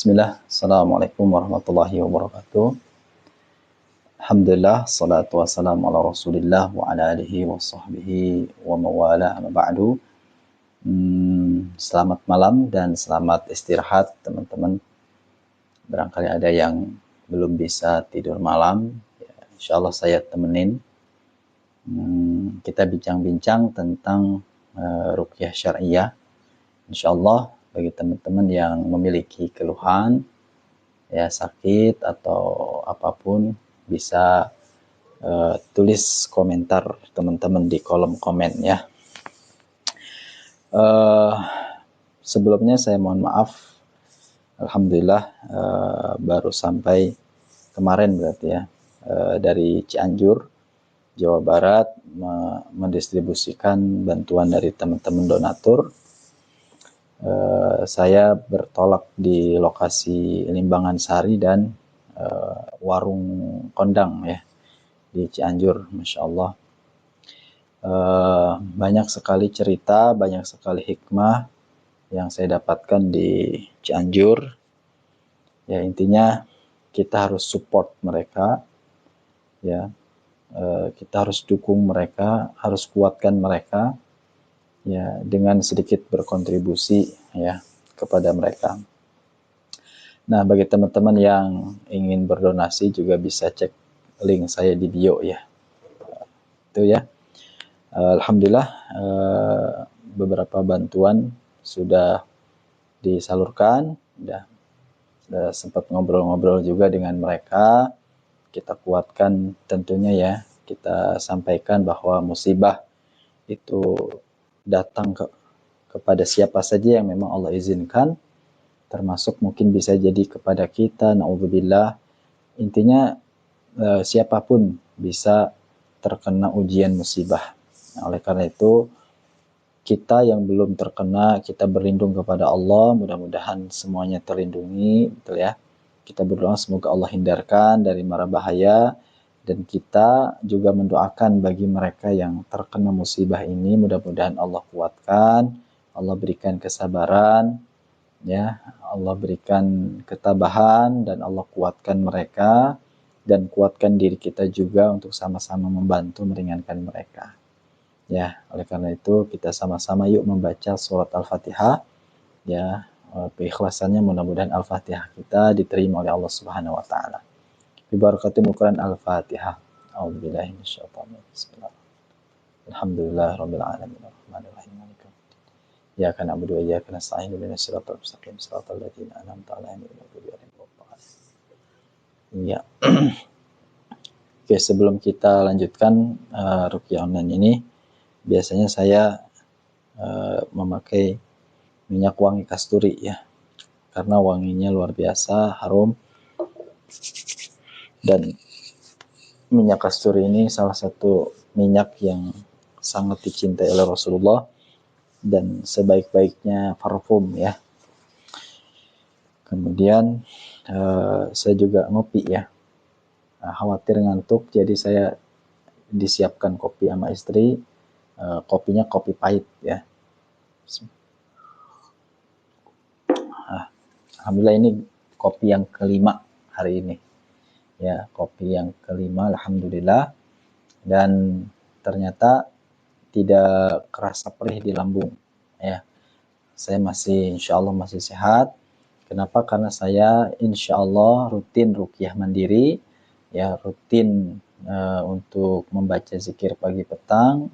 Bismillah, Assalamualaikum warahmatullahi wabarakatuh. Alhamdulillah, salatu wassalamu ala rasulillah wa ala alihi wa sahbihi wa mawala amma ba'du. Selamat malam dan selamat istirahat teman-teman. Barangkali ada yang belum bisa tidur malam, ya, insya Allah saya temenin. Kita bincang-bincang tentang ruqyah syariah. Insya Allah bagi teman-teman yang memiliki keluhan, ya sakit atau apapun, bisa tulis komentar teman-teman di kolom komen ya. Sebelumnya saya mohon maaf, alhamdulillah baru sampai kemarin berarti ya, dari Cianjur, Jawa Barat, mendistribusikan bantuan dari teman-teman donatur. Saya bertolak di lokasi Limbangan Sari dan warung kondang ya di Cianjur, masya Allah. Banyak sekali cerita, banyak sekali hikmah yang saya dapatkan di Cianjur. Ya intinya kita harus support mereka, ya kita harus dukung mereka, harus kuatkan mereka, ya dengan sedikit berkontribusi ya kepada mereka. Nah, bagi teman-teman yang ingin berdonasi juga bisa cek link saya di bio ya. Itu ya. Alhamdulillah beberapa bantuan sudah disalurkan, sudah sempat ngobrol-ngobrol juga dengan mereka. Kita kuatkan tentunya ya, kita sampaikan bahwa musibah itu datang kepada siapa saja yang memang Allah izinkan, termasuk mungkin bisa jadi kepada kita, naudzubillah. Intinya siapapun bisa terkena ujian musibah. Nah, oleh karena itu kita yang belum terkena, kita berlindung kepada Allah, mudah-mudahan semuanya terlindungi, betul ya. Kita berdoa semoga Allah hindarkan dari mara bahaya, dan kita juga mendoakan bagi mereka yang terkena musibah ini, mudah-mudahan Allah kuatkan, Allah berikan kesabaran, ya, Allah berikan ketabahan, dan Allah kuatkan mereka, dan kuatkan diri kita juga untuk sama-sama membantu meringankan mereka. Ya, oleh karena itu kita sama-sama yuk membaca surat Al-Fatihah, ya, keikhlasannya mudah-mudahan Al-Fatihah kita diterima oleh Allah Subhanahu wa taala. Bi barakatil Quran Al-Fatihah. A'udzubillahi minasyaitonir rajim. Bismillahirrahmanirrahim. Alhamdulillahirabbil alamin arrahmanir rahim maliki yaumiddin. Iyyaka na'budu wa iyyaka nasta'in ihdinas siratal mustaqim siratal ladzina an'amta 'alaihim ghairil maghdubi 'alaihim waladdallin. Ya. Oke, sebelum kita lanjutkan ruqyah online ini, biasanya saya memakai minyak wangi kasturi ya, karena wanginya luar biasa, harum. Dan minyak kasturi ini salah satu minyak yang sangat dicintai oleh Rasulullah dan sebaik-baiknya parfum ya. Kemudian saya juga ngopi ya, khawatir ngantuk, jadi saya disiapkan kopi sama istri. Kopinya kopi pahit ya. Alhamdulillah ini kopi yang kelima hari ini ya, kopi yang kelima alhamdulillah, dan ternyata tidak kerasa perih di lambung ya. Saya masih insya Allah masih sehat. Kenapa? Karena saya insya Allah rutin ruqyah mandiri ya, rutin untuk membaca zikir pagi petang.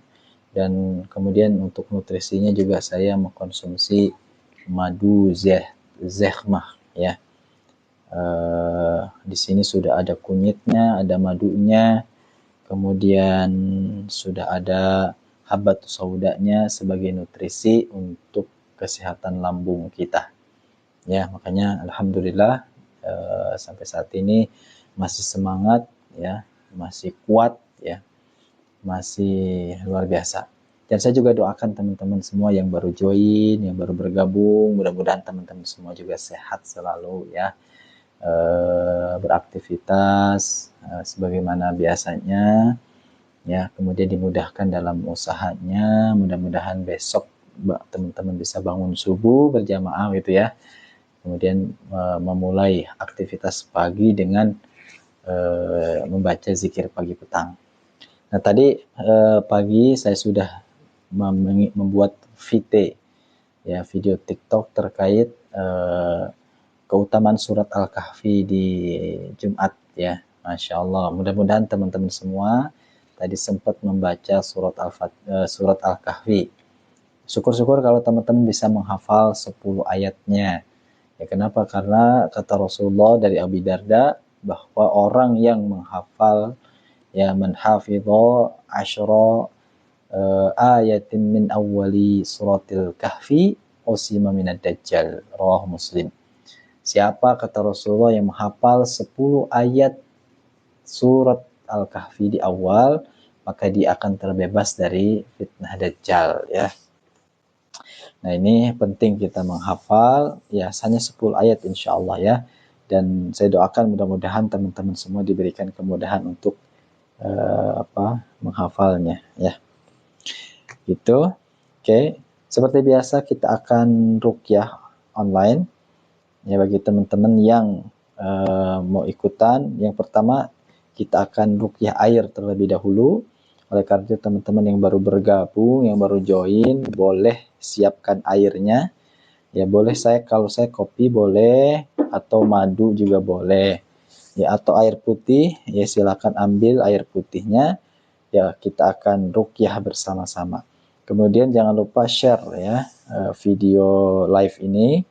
Dan kemudian untuk nutrisinya juga saya mengkonsumsi madu zehmah ya. Di sini sudah ada kunyitnya, ada madunya, kemudian sudah ada habatus saudanya sebagai nutrisi untuk kesehatan lambung kita. Ya, makanya alhamdulillah sampai saat ini masih semangat ya, masih kuat ya, masih luar biasa. Dan saya juga doakan teman-teman semua yang baru join, yang baru bergabung, mudah-mudahan teman-teman semua juga sehat selalu ya, beraktivitas sebagaimana biasanya ya, kemudian dimudahkan dalam usahanya. Mudah-mudahan besok teman-teman bisa bangun subuh berjamaah gitu ya, kemudian memulai aktivitas pagi dengan membaca zikir pagi petang. Nah tadi pagi saya sudah membuat video TikTok terkait keutamaan surat Al-Kahfi di Jumat ya. Masya Allah, mudah-mudahan teman-teman semua tadi sempat membaca surat Al-Kahfi. Syukur-syukur kalau teman-teman bisa menghafal 10 ayatnya. Ya, kenapa? Karena kata Rasulullah dari Abi Darda bahwa orang yang menghafal ya man hafidha asyra ayatin min awwali suratil kahfi usima minad dajjal, rawahu Muslim. Siapa kata Rasulullah yang menghafal 10 ayat surat Al-Kahfi di awal, maka dia akan terbebas dari fitnah dajjal ya. Nah ini penting kita menghafal ya, hanya 10 ayat insya Allah ya. Dan saya doakan mudah-mudahan teman-teman semua diberikan kemudahan untuk menghafalnya ya. Gitu. Oke. Seperti biasa kita akan ruqyah online ya bagi teman-teman yang mau ikutan. Yang pertama kita akan ruqyah air terlebih dahulu. Oleh karena itu teman-teman yang baru bergabung, yang baru join, boleh siapkan airnya. Ya boleh kalau saya kopi boleh, atau madu juga boleh. Ya atau air putih, ya silakan ambil air putihnya. Ya kita akan ruqyah bersama-sama. Kemudian jangan lupa share ya video live ini.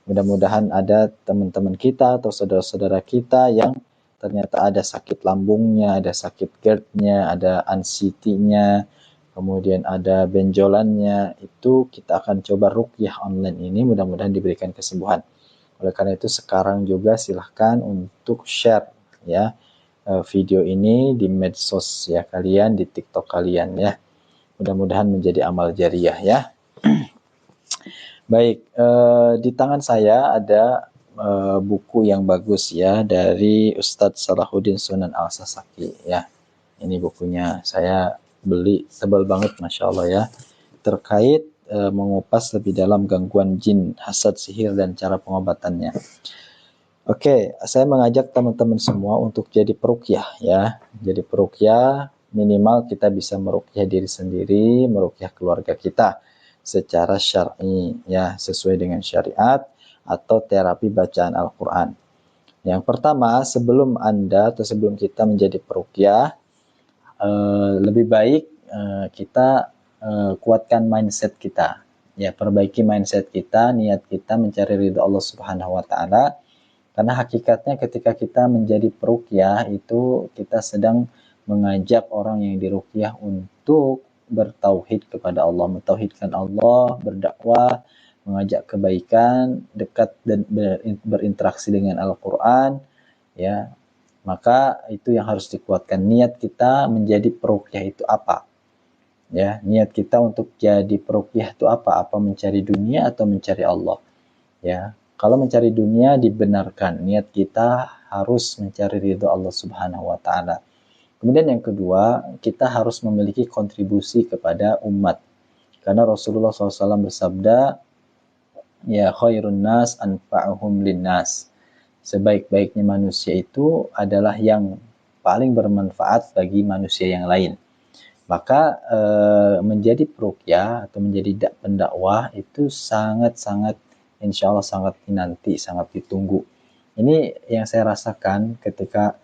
Mudah-mudahan ada teman-teman kita atau saudara-saudara kita yang ternyata ada sakit lambungnya, ada sakit GERD-nya, ada anxiety-nya, kemudian ada benjolannya. Itu kita akan coba ruqyah online ini, mudah-mudahan diberikan kesembuhan. Oleh karena itu sekarang juga silahkan untuk share ya video ini di medsos ya kalian, di TikTok kalian ya. Mudah-mudahan menjadi amal jariah ya. Baik, di tangan saya ada buku yang bagus ya dari Ustadz Salahuddin Sunan Al-Sasaki ya. Ini bukunya saya beli, tebal banget Masya Allah ya. Terkait mengupas lebih dalam gangguan jin, hasad, sihir, dan cara pengobatannya. Oke, saya mengajak teman-teman semua untuk jadi peruqyah ya. Jadi peruqyah, minimal kita bisa meruqyah diri sendiri, meruqyah keluarga kita secara syar'i ya, sesuai dengan syariat atau terapi bacaan Al-Qur'an. Yang pertama, sebelum Anda atau sebelum kita menjadi peruqyah, lebih baik kita kuatkan mindset kita. Ya, perbaiki mindset kita, niat kita mencari ridha Allah Subhanahu wa taala. Karena hakikatnya ketika kita menjadi peruqyah itu kita sedang mengajak orang yang diruqyah untuk bertauhid kepada Allah, mentauhidkan Allah, berdakwah, mengajak kebaikan, dekat dan berinteraksi dengan Al-Qur'an ya. Maka itu yang harus dikuatkan, niat kita menjadi peruqyah itu apa? Ya, niat kita untuk jadi peruqyah itu apa? Apa mencari dunia atau mencari Allah? Ya. Kalau mencari dunia dibenarkan, niat kita harus mencari ridho Allah Subhanahu wa taala. Kemudian yang kedua, kita harus memiliki kontribusi kepada umat. Karena Rasulullah SAW bersabda, ya khairun nas anfa'uhum linnas. Sebaik-baiknya manusia itu adalah yang paling bermanfaat bagi manusia yang lain. Maka menjadi peruqyah atau menjadi pendakwah itu sangat-sangat, insya Allah sangat dinanti, sangat ditunggu. Ini yang saya rasakan ketika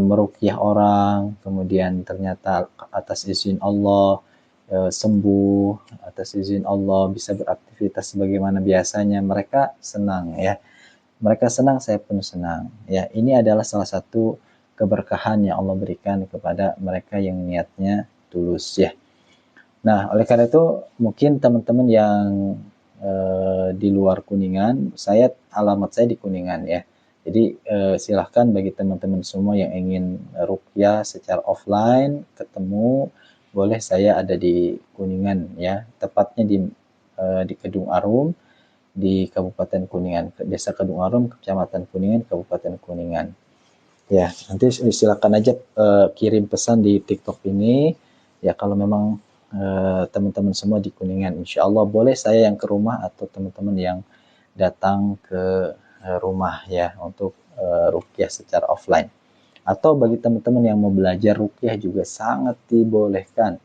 meruqyah orang, kemudian ternyata atas izin Allah sembuh, atas izin Allah bisa beraktivitas sebagaimana biasanya, mereka senang ya. Mereka senang, saya pun senang. Ya, ini adalah salah satu keberkahan yang Allah berikan kepada mereka yang niatnya tulus ya. Nah, oleh karena itu mungkin teman-teman yang di luar Kuningan, alamat saya di Kuningan ya. Jadi silahkan bagi teman-teman semua yang ingin ruqyah secara offline, ketemu, boleh, saya ada di Kuningan ya. Tepatnya di Kedung Arum, di Kabupaten Kuningan, Desa Kedung Arum, Kecamatan Kuningan, Kabupaten Kuningan. Ya, nanti silakan aja kirim pesan di TikTok ini. Ya, kalau memang teman-teman semua di Kuningan, insya Allah boleh saya yang ke rumah atau teman-teman yang datang ke rumah ya untuk ruqyah secara offline. Atau bagi teman-teman yang mau belajar ruqyah juga sangat dibolehkan.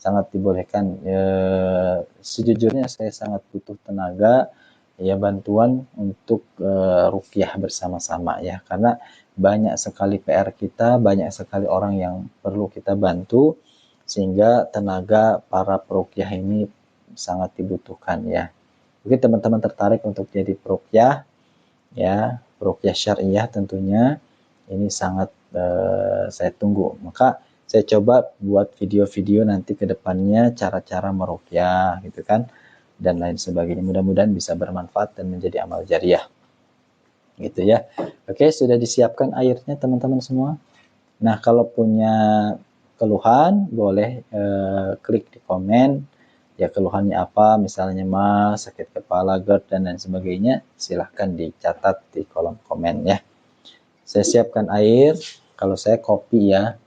Sangat dibolehkan. Sejujurnya saya sangat butuh tenaga ya bantuan untuk ruqyah bersama-sama ya, karena banyak sekali PR kita, banyak sekali orang yang perlu kita bantu, sehingga tenaga para peruqyah ini sangat dibutuhkan ya. Mungkin teman-teman tertarik untuk jadi peruqyah ya, peruqyah syariah tentunya, ini sangat saya tunggu. Maka saya coba buat video-video nanti ke depannya cara-cara meruqyah gitu kan, dan lain sebagainya. Mudah-mudahan bisa bermanfaat dan menjadi amal jariah. Gitu ya. Oke, sudah disiapkan airnya teman-teman semua. Nah, kalau punya keluhan boleh klik di komen. Ya, keluhannya apa, misalnya mas, sakit kepala, GERD, dan lain sebagainya, silahkan dicatat di kolom komen ya. Saya siapkan air, kalau saya kopi ya,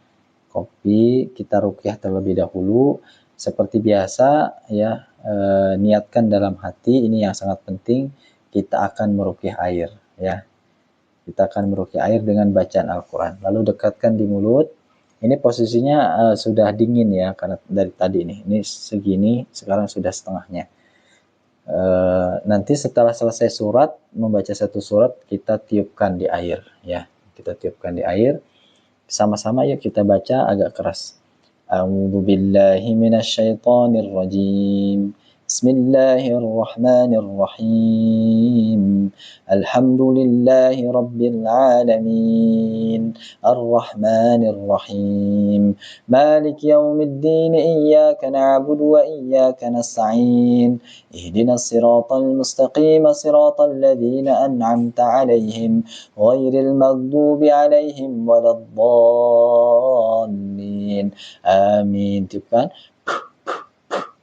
kopi, kita ruqyah terlebih dahulu, seperti biasa ya, niatkan dalam hati, ini yang sangat penting, kita akan meruqyah air ya. Kita akan meruqyah air dengan bacaan Al-Quran, lalu dekatkan di mulut. Ini posisinya sudah dingin ya, karena dari tadi ini segini, sekarang sudah setengahnya. Nanti setelah selesai surat, membaca satu surat, kita tiupkan di air ya, kita tiupkan di air, sama-sama yuk kita baca agak keras. A'udzu billahi minasyaitonir rajim. Bismillahirrahmanirrahim. Alhamdulillahi rabbil alamin. Arrahmanir rahim. Malik yaumiddin. Iyyaka na'budu wa iyyaka nasta'in. Ihdinas siratal mustaqim. Siratal ladzina an'amta 'alaihim ghairil maghdubi 'alaihim waladdallin. Amin. Tiupkan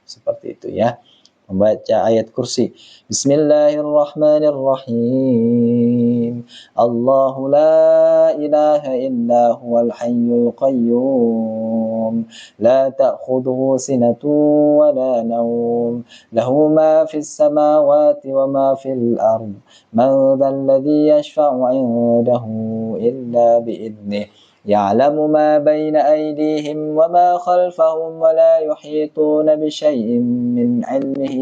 seperti itu ya. Membaca ayat kursi. Bismillahirrahmanirrahim. Allahu la ilaha illa huwal hayyul qayyum. La ta'khudhuhu sinatun wa la nawm. Lahu ma fis samawati wa ma fil ard. Man dhal ladzi yashfa'u 'indahu illa bi'idhnihi. يعلم ما بين أيديهم وما خلفهم ولا يحيطون بشيء من علمه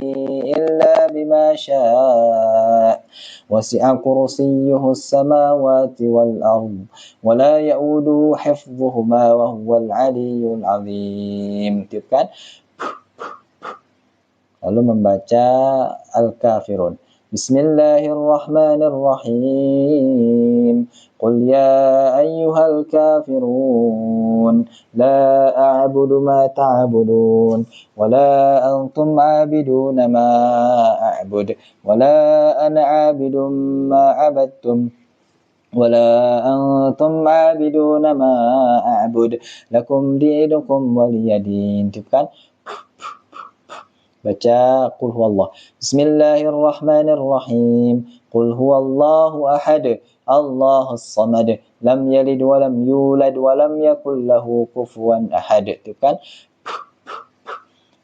إلا بما شاء وسع كرسيه السماوات والأرض ولا يؤوده حفظهما وهو العلي العظيم. Tiupkan. Lalu membaca Al-Kafirun. Bismillahirrahmanirrahim. Qul ya ayyuhal kafirun la a'budu ma ta'budun wa la antum 'abiduna ma a'bud wa la ana 'abidun ma 'abadtum wa la antum 'abiduna ma a'bud lakum dinukum waliyadin. Tiupkan. Baca Qul huwallah. Bismillahirrahmanirrahim. Qul huwallahu ahad. Allahus samad. Lam yalid wa lam yulad wa lam yakul lahu kufuwan ahad. Itu kan.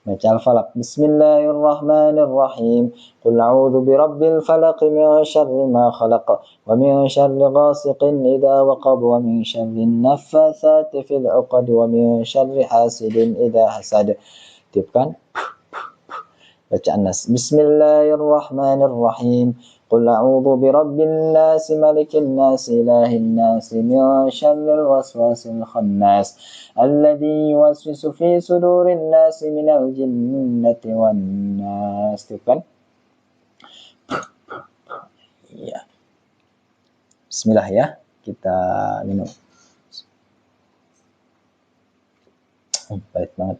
Baca Al-Falaq. Bismillahirrahmanirrahim. Qul a'udzu birabbil falaq min syarri ma khalaq wa min syarri ghasiqin idza waqab wa min syarri naffatsati fil 'uqad wa min syarri hasidin idza hasad. Tiupkan. Bacaan Nas. Bismillahirrahmanirrahim. Qul a'udzu birabbin nas, malikin nas, ilahin nas, min syarril waswasil khannas, alladzi yuwaswisu fi sudurin nas minal jinnati wan nas. Itu kan? Iya. Bismillah ya. Kita minum. Baik banget.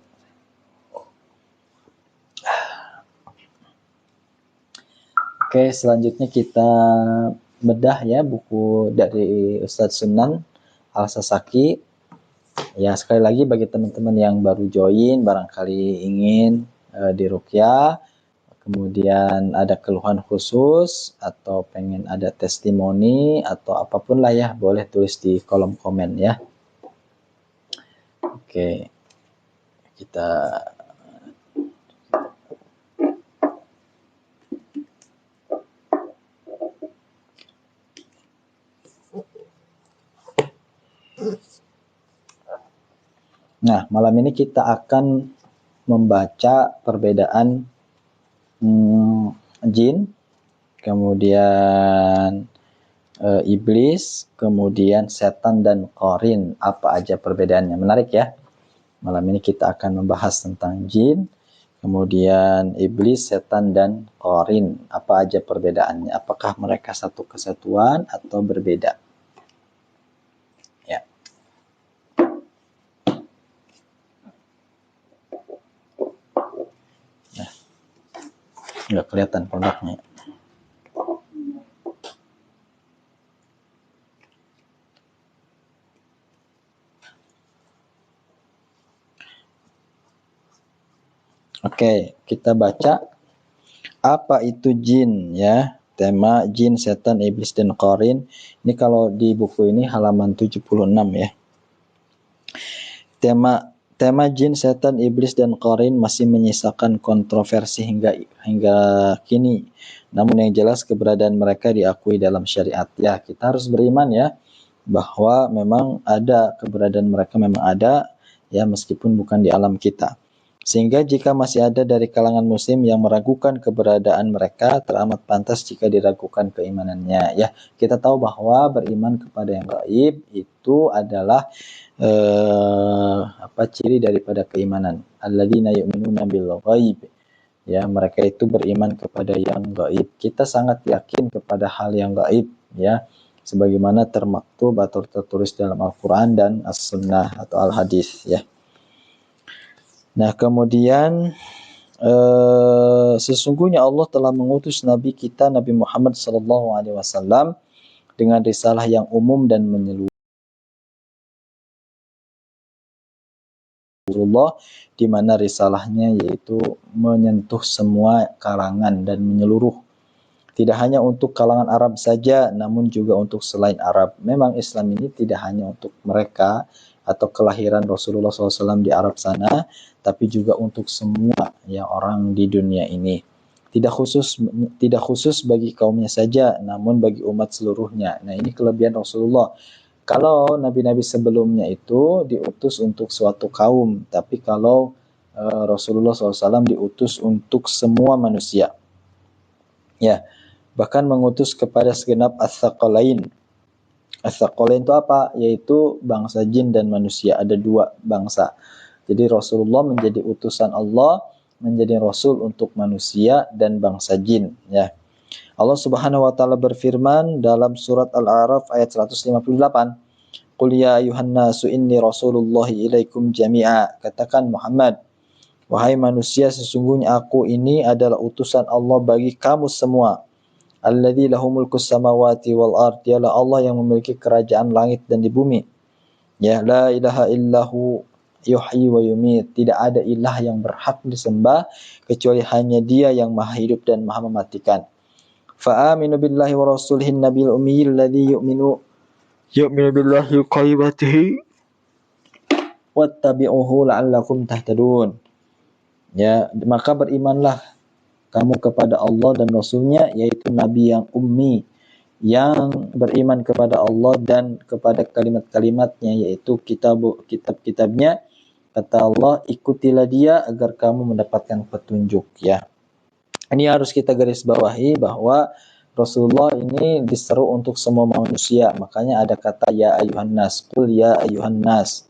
Oke, selanjutnya kita bedah ya buku dari Ustadz Sunan Al-Sasaki. Ya, sekali lagi bagi teman-teman yang baru join, barangkali ingin diruqyah, kemudian ada keluhan khusus atau pengen ada testimoni atau apapun lah ya, boleh tulis di kolom komen ya. Oke, kita malam ini kita akan membaca perbedaan jin, kemudian iblis, kemudian setan dan qarin. Apa aja perbedaannya? Menarik ya. Malam ini kita akan membahas tentang jin, kemudian iblis, setan dan qarin. Apa aja perbedaannya? Apakah mereka satu kesatuan atau berbeda? Ya. Nah, nggak kelihatan produknya. Oke, kita baca apa itu jin ya. Tema jin, setan, iblis dan qarin. Ini kalau di buku ini halaman 76 ya. Tema jin, setan, iblis dan qarin masih menyisakan kontroversi hingga kini. Namun yang jelas keberadaan mereka diakui dalam syariat. Ya, kita harus beriman ya bahwa memang ada keberadaan mereka, memang ada ya, meskipun bukan di alam kita. Sehingga jika masih ada dari kalangan muslim yang meragukan keberadaan mereka, teramat pantas jika diragukan keimanannya. Ya, kita tahu bahwa beriman kepada yang gaib itu adalah ciri daripada keimanan. Alladzina yu'minuna bil ghaib. Ya, mereka itu beriman kepada yang gaib. Kita sangat yakin kepada hal yang gaib ya, sebagaimana termaktub atau tertulis dalam Al-Qur'an dan As-Sunnah atau Al-Hadis ya. Nah, kemudian sesungguhnya Allah telah mengutus Nabi kita Nabi Muhammad SAW dengan risalah yang umum dan menyeluruh, di mana risalahnya yaitu menyentuh semua kalangan dan menyeluruh. Tidak hanya untuk kalangan Arab saja, namun juga untuk selain Arab. Memang Islam ini tidak hanya untuk mereka atau kelahiran Rasulullah SAW di Arab sana, tapi juga untuk semua ya orang di dunia ini. Tidak khusus bagi kaumnya saja, namun bagi umat seluruhnya. Nah, ini kelebihan Rasulullah. Kalau nabi-nabi sebelumnya itu diutus untuk suatu kaum, tapi kalau Rasulullah SAW diutus untuk semua manusia. Ya, bahkan mengutus kepada segenap as-tsaqalain. As-tsaqalain itu apa? Yaitu bangsa jin dan manusia. Ada dua bangsa. Jadi Rasulullah menjadi utusan Allah, menjadi rasul untuk manusia dan bangsa jin. Ya. Allah Subhanahu wa taala berfirman dalam surat Al-A'raf ayat 158. Qul ya ayuhan nasu inni rasulullahi ilaikum jami'a. Katakan Muhammad, wahai manusia, sesungguhnya aku ini adalah utusan Allah bagi kamu semua. Alladzi lahu mulkus samawati wal ard. Dialah Allah yang memiliki kerajaan langit dan di bumi. Ya, la ilaha illahu yuhyi wa yumit. Tidak ada ilah yang berhak disembah kecuali hanya Dia yang Maha hidup dan Maha mematikan. Fa aminu billahi wa rasulihin nabiyil ummi alladzi yu'minu billahi wa kalimatihi wattabi'uhu la'allakum tahtadun. Ya, maka berimanlah kamu kepada Allah dan Rasulnya, yaitu Nabi yang ummi, yang beriman kepada Allah dan kepada kalimat-kalimatnya, yaitu kitab-kitabnya. Kata Allah, ikutilah dia agar kamu mendapatkan petunjuk ya. Ini harus kita garis bawahi bahwa Rasulullah ini diseru untuk semua manusia. Makanya ada kata ya ayuhan nas, qul ya ayuhan nas.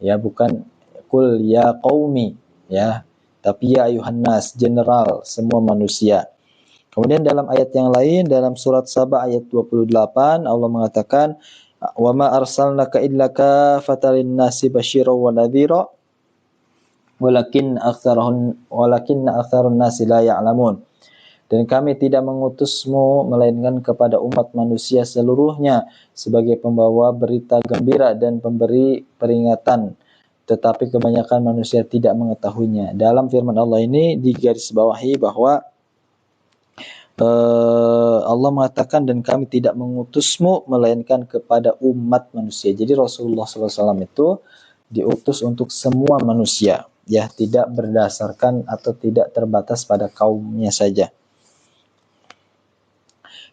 Ya, bukan qul ya qaumi ya, tapi ya ayuhan nas, general, semua manusia. Kemudian dalam ayat yang lain, dalam surat Saba ayat 28, Allah mengatakan, wa ma arsalnaka illa kafatan lin-nasi basyiran wa nadhira walakinna aktsarun nasi la ya'lamun. Dan kami tidak mengutusmu melainkan kepada umat manusia seluruhnya sebagai pembawa berita gembira dan pemberi peringatan, tetapi kebanyakan manusia tidak mengetahuinya. Dalam firman Allah ini digarisbawahi bahwa Allah mengatakan, dan kami tidak mengutusmu melainkan kepada umat manusia. Jadi Rasulullah SAW itu diutus untuk semua manusia, ya, tidak berdasarkan atau tidak terbatas pada kaumnya saja.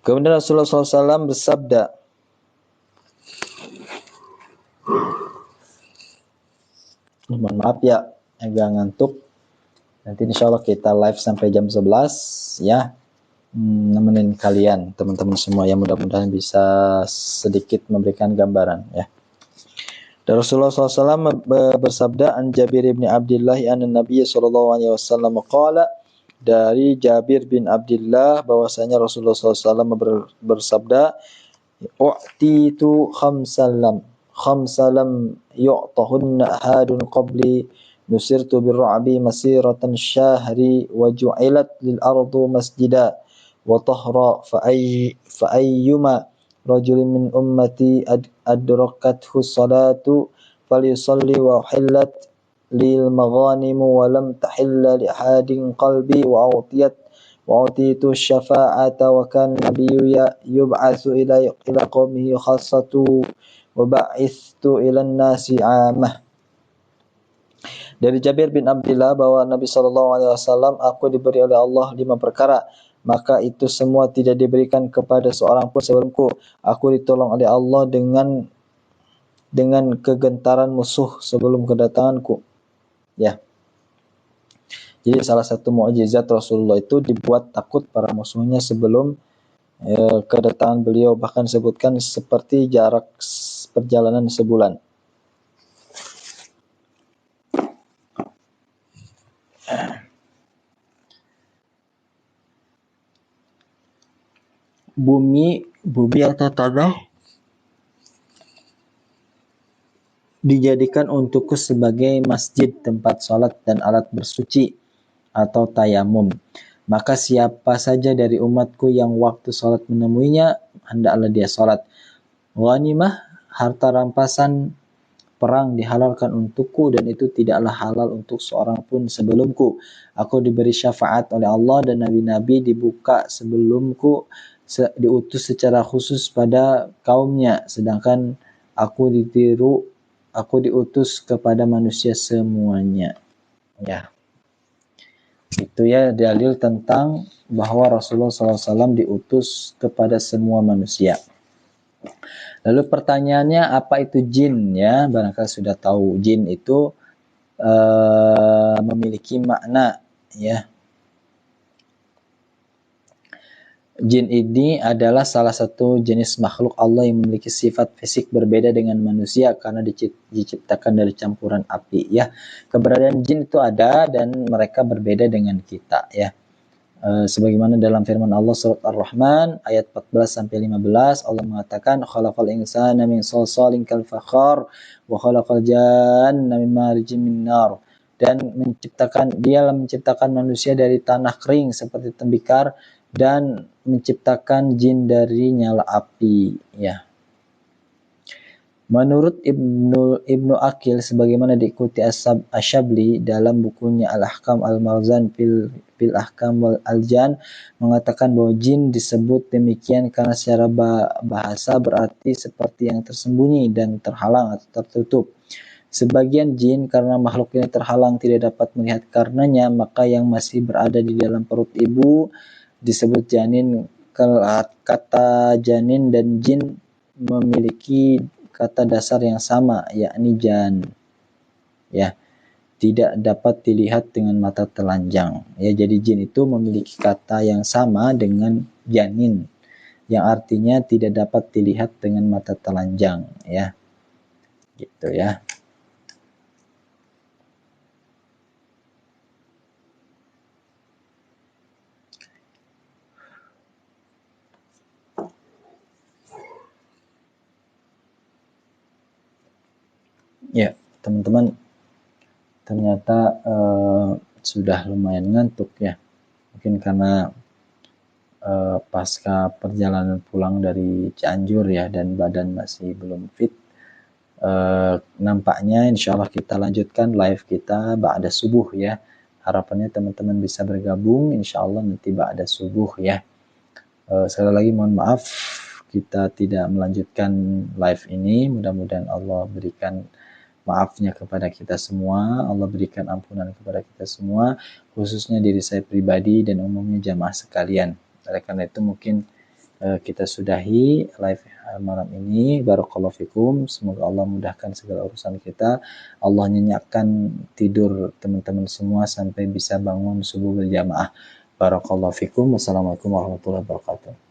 Kemudian Rasulullah SAW bersabda, Mohon maaf ya, agak ngantuk. Nanti insya Allah kita live sampai jam 11 ya. Nemenin kalian teman-teman semua yang mudah-mudahan bisa sedikit memberikan gambaran ya. Dan Rasulullah SAW bersabda an Jabir bin Abdullah anna Nabi sallallahu alaihi wasallam qala, dari Jabir bin Abdullah bahwasanya Rasulullah SAW bersabda, u'titu khamsalam yu'tahunna ahadun qabli nusirtu birru'bi masiratan syahri wa ju'ilat lil ardu masjida wa tahra fa ayyuma rajulin min ummati adrakathu salatu falyusalli wa hillat lil maghanimu wa lam tahilla li ahadin qalbi wa utitu syafa'ata wa kan nabiyyu yub'atsu ila qaumihi khassatu wa ba'ithtu ila nasi 'amah. Dari Jabir bin Abdullah bahwa Nabi SAW, aku diberi oleh Allah 5 perkara, maka itu semua tidak diberikan kepada seorang pun sebelumku. Aku ditolong oleh Allah dengan kegentaran musuh sebelum kedatanganku. Ya. Jadi salah satu mukjizat Rasulullah itu dibuat takut para musuhnya sebelum kedatangan beliau, bahkan sebutkan seperti jarak perjalanan sebulan. Bumi atau tanah dijadikan untukku sebagai masjid, tempat sholat dan alat bersuci atau tayamum. Maka siapa saja dari umatku yang waktu sholat menemuinya, hendaklah dia sholat. Ghanimah, harta rampasan perang dihalalkan untukku dan itu tidaklah halal untuk seorang pun sebelumku. Aku diberi syafaat oleh Allah dan nabi-nabi dibuka sebelumku diutus secara khusus pada kaumnya, sedangkan aku diutus kepada manusia semuanya. Ya. Itu ya dalil tentang bahwa Rasulullah SAW diutus kepada semua manusia. Lalu pertanyaannya, apa itu jin ya? Barangkali sudah tahu, jin itu memiliki makna ya. Jin ini adalah salah satu jenis makhluk Allah yang memiliki sifat fisik berbeda dengan manusia karena diciptakan dari campuran api ya. Keberadaan jin itu ada dan mereka berbeda dengan kita ya. Sebagaimana dalam firman Allah surat Ar-Rahman ayat 14 sampai 15, Allah mengatakan khalaqal insana min shalsalin kal fakhar wa khalaqal janna min marijin min nar, dan dia menciptakan manusia dari tanah kering seperti tembikar dan menciptakan jin dari nyala api ya. Menurut Ibnu Aqil, sebagaimana diikuti Asyabli dalam bukunya Al-Ahkam Al-Marzan fil Ahkam wal Aljan, mengatakan bahwa jin disebut demikian karena secara bahasa berarti seperti yang tersembunyi dan terhalang atau tertutup. Sebagian jin karena makhluk ini terhalang tidak dapat melihat karenanya, maka yang masih berada di dalam perut ibu disebut janin. Kata janin dan jin memiliki kata dasar yang sama, yakni jan ya, tidak dapat dilihat dengan mata telanjang ya. Jadi jin itu memiliki kata yang sama dengan janin yang artinya tidak dapat dilihat dengan mata telanjang ya, gitu ya. Ya, teman-teman, ternyata sudah lumayan ngantuk ya. Mungkin karena pasca perjalanan pulang dari Cianjur ya, dan badan masih belum fit. Nampaknya insya Allah kita lanjutkan live kita ba'da subuh ya. Harapannya teman-teman bisa bergabung insya Allah nanti ba'da subuh ya. Sekali lagi mohon maaf kita tidak melanjutkan live ini. Mudah-mudahan Allah berikan maafnya kepada kita semua, Allah berikan ampunan kepada kita semua, khususnya diri saya pribadi dan umumnya jamaah sekalian. Oleh karena itu mungkin kita sudahi live malam ini. Barakallahu fikum. Semoga Allah mudahkan segala urusan kita. Allah nyenyakkan tidur teman-teman semua sampai bisa bangun subuh berjamaah. Barakallahu fikum. Wassalamualaikum warahmatullahi wabarakatuh.